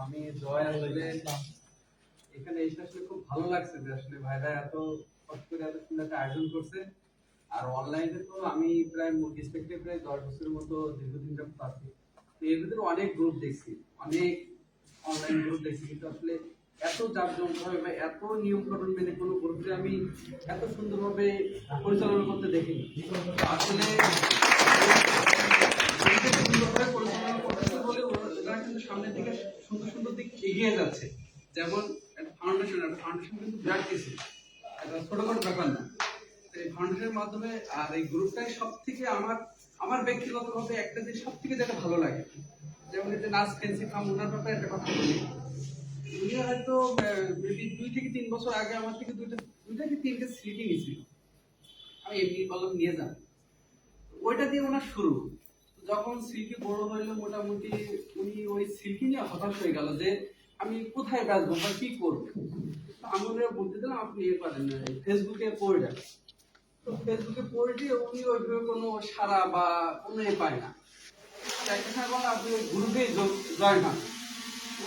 আমি জয়। আসলে এখানে এসে আসলে খুব ভালো লাগছে যে আসলে ভাইরা এত কষ্ট করে এত সুন্দর একটা আয়োজন করছে। আর অনলাইনে তো আমি প্রায় রেসপেক্টে প্রায় 10 বছরের মতো দীর্ঘদিন যাবত আছি। তো এর ভিতরে অনেক গ্রুপ দেখছি, অনেক অনলাইন গ্রুপ দেখছি, কিন্তু আসলে এত জাঁকজমকভাবে বা এত নিয়মকানুন মেনে কোনো গ্রুপে আমি এত সুন্দরভাবে পরিচালনা করতে দেখিনি। আসলে সুন্দরভাবে পরিচালনা করতেছে বলে ওরা কিন্তু সামনের দিকে সুন্দর সুন্দর দিক এগিয়ে যাচ্ছে। যেমন একটা ফাউন্ডেশন কিন্তু ব্র্যান্ড কিছু একটা ছোটখাটো ব্যাপার না। এই ফাউন্ডেশনের মাধ্যমে আর এই গ্রুপটাই সব থেকে আমার ব্যক্তিগতভাবে একটা জিনিস সব থেকে যেটা ভালো লাগে, যেমন এই যে নাচ ফ্যান্সি ফার্ম, ওনার ব্যাপারে একটা কথা বলি। উনি হয়তো 2 থেকে 3 বছর আগে আমার থেকে দুইটা কি তিনটে স্লিপি নিয়েছিল। আমি এমনি বললাম নিয়ে যান, ওইটা দিয়ে ওনার শুরু। যখন সিল্কি বড় হইলো মোটামুটি উনি ওই সিল্কি নিয়ে হতাশ হয়ে গেল যে আমি কোথায় বেচবো বা কি করবো। আমি ওনারা বলতে দিলাম আপনি ইয়ে করেন ফেসবুকে পড়ে যান। তো ফেসবুকে পড়ে দিয়ে উনি ওইভাবে কোনো সারা বা কোনো পায় না। একটা সময় আপনি ওই গ্রুপে জয়েন হন,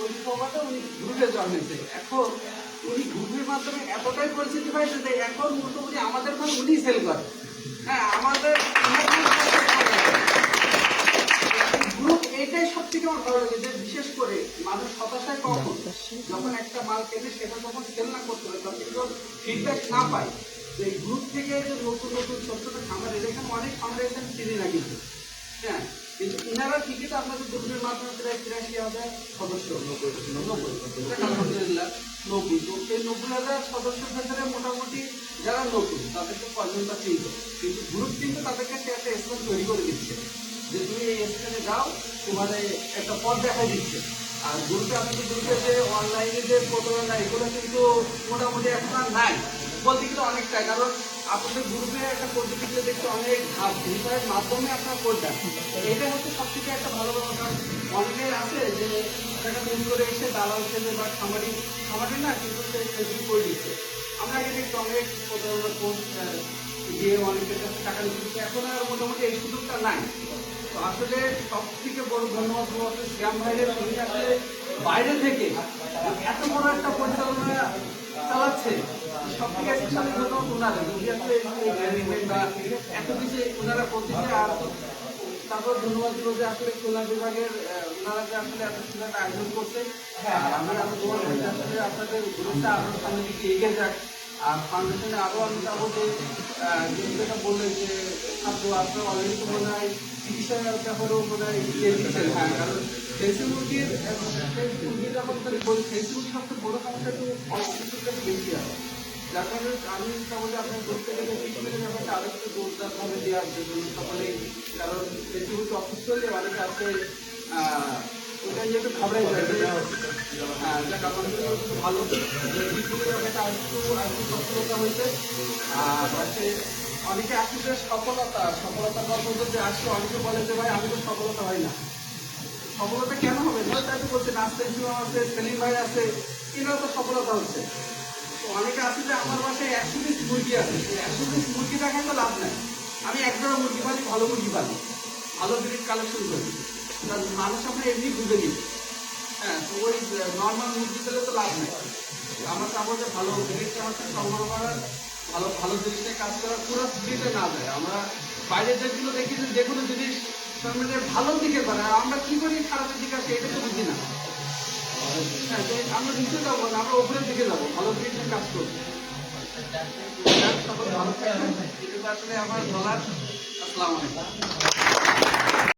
ওই সময়টা উনি গ্রুপে জয়েন হয়েছে। এখন উনি গ্রুপের মাধ্যমে এতটাই পরিচিতি পাইছে যে এখন মোটামুটি আমাদের ফোন উনি সেল করে। হ্যাঁ, আমাদের গ্রুপ এটাই সব থেকে আমার ভালো লাগে যে বিশেষ করে মানুষ হতাশায় কখন যখন একটা মাল কেনে সেটা যখন সেল না করতে পারে তখন কিন্তু ফিডব্যাক না পায়। যে গ্রুপ থেকে যে নতুন নতুন ছোট ছোট খামার এখানে অনেক খামার এখানে চিনি না কিন্তু। হ্যাঁ, কিন্তু ইনারা ঠিকই তো আপনাদের গ্রুপের মাধ্যমে প্রায় 83,000 সদস্য, 90 আলহামদুলিল্লাহ 90। তো এই 90,000 সদস্যের ভেতরে মোটামুটি যারা নতুন তাদেরকে পর্যন্ত চিনতো, কিন্তু গ্রুপ কিন্তু তাদেরকে একটা স্থান তৈরি করে দিচ্ছে যে তুমি এই স্থানে যাও, তোমার একটা পথ দেখা দিচ্ছে। আর গ্রুপে আপনাদের গ্রুপে যে অনলাইনে যে প্রতারণা এগুলো কিন্তু মোটামুটি এখন আর নাই বলতে গেলে অনেকটাই। কারণ আপনাদের গ্রুপে একটা পদ্ধতি দেখতে অনেক ধাপ বিষয়ের মাধ্যমে আপনারা করবেন। এটা হচ্ছে সব থেকে একটা ভালো ব্যাপার। কারণ অনেকের আছে যে টাকা তৈরি করে এসে দালাল খেলে বা খামারি না, কিন্তু সে ফেসবুক করে দিচ্ছে। আমরা আগে দেখছি অনেক প্রতারণা পোস্ট দিয়ে অনেকের কাছে টাকা নিচ্ছে, এখন আর মোটামুটি এই সুযোগটা নাই। তো আসলে সব থেকে বড় ধন্যবাদ হচ্ছে শ্যাম ভাইয়ের, উনি আসলে বাইরে থেকে এত বড় একটা পরিচালনা চালাচ্ছে। সব থেকে স্পেশালি ধন্যবাদ ওনারা, যদি আসলে ম্যানেজমেন্ট বা এত কিছু ওনারা করতেছে। আর তারপর ধন্যবাদ দিল যে আসলে খুলনা বিভাগের ওনারা যে আসলে এত সুন্দর আয়োজন করছে। আর আমি আরো দোয়া করি আসলে আপনাদের গ্রুপটা আরো সামনের দিকে এগিয়ে যাক। আর ফাউন্ডেশনে আরো আমি চাবো যে যেটা বললেন যে খাদ্য আপনার অলরেডি তো মনে হয় চিকিৎসার ব্যাপারেও মনে হয় ইয়ে দিচ্ছেন। হ্যাঁ, কারণ দেশি মুরগির যখন দেশি মুরগি সবচেয়ে বড় সমস্যা একটু অসুস্থতার কাছে বেশি আছে। যার কারণে আমি চাবো যে আপনার ধরতে গেলে ট্রিটমেন্টের ব্যাপারটা আরো একটু জোরদারভাবে দেওয়ার জন্য সকলেই। কারণ দেশি মুরগি অসুস্থ হলে অনেকে আছে ওটা নিয়ে একটু ঘাবড়াই যায় যে যাক আপনাদের ভালো ব্যাপারটা আরেকটু সফলতা হয়েছে। আর হচ্ছে অনেকে আসলে সফলতার পর্যন্ত যে আসছে, অনেকে বলে যে ভাই আমি তো সফলতা হয় না। সফলতা কেন হবে না? তাই তো বলছে নাস্তা ইসলাম আছে, সেলিম ভাই আছে, এরাও তো সফলতা হচ্ছে। তো অনেকে আছে যে আমার বাসায় 100 পিস মুরগি আছে, 100 পিস মুরগি দেখায় তো লাভ নাই। আমি এক জোড়া মুরগি পালি, ভালো মুরগি পালি, ভালো ব্রিড কালেকশন করি, মানুষ আমরা এমনি বুঝে নিই। হ্যাঁ, তো ওই নর্মাল মুরগি পেলে তো লাভ নেই। আমার চাবো যে ভালো ব্রিডটা হচ্ছে সংগ্রহ করার, ভালো ভালো জিনিসটাই কাজ করার, পুরো ব্রিডে না যায়। আমরা বাইরের দেশগুলো দেখি যে কোনো জিনিস ভালো দিকে করে, আমরা কি করি খারাপের দিকে আসে, এটা তো বুঝি না। হ্যাঁ, আমরা নিচে যাবো না, আমরা উপরের দিকে যাবো, ভালো দিকে কাজ করবো। সকলে ভালো থাকবেন, এটা আসলে আমার বলার। আসসালামু আলাইকুম।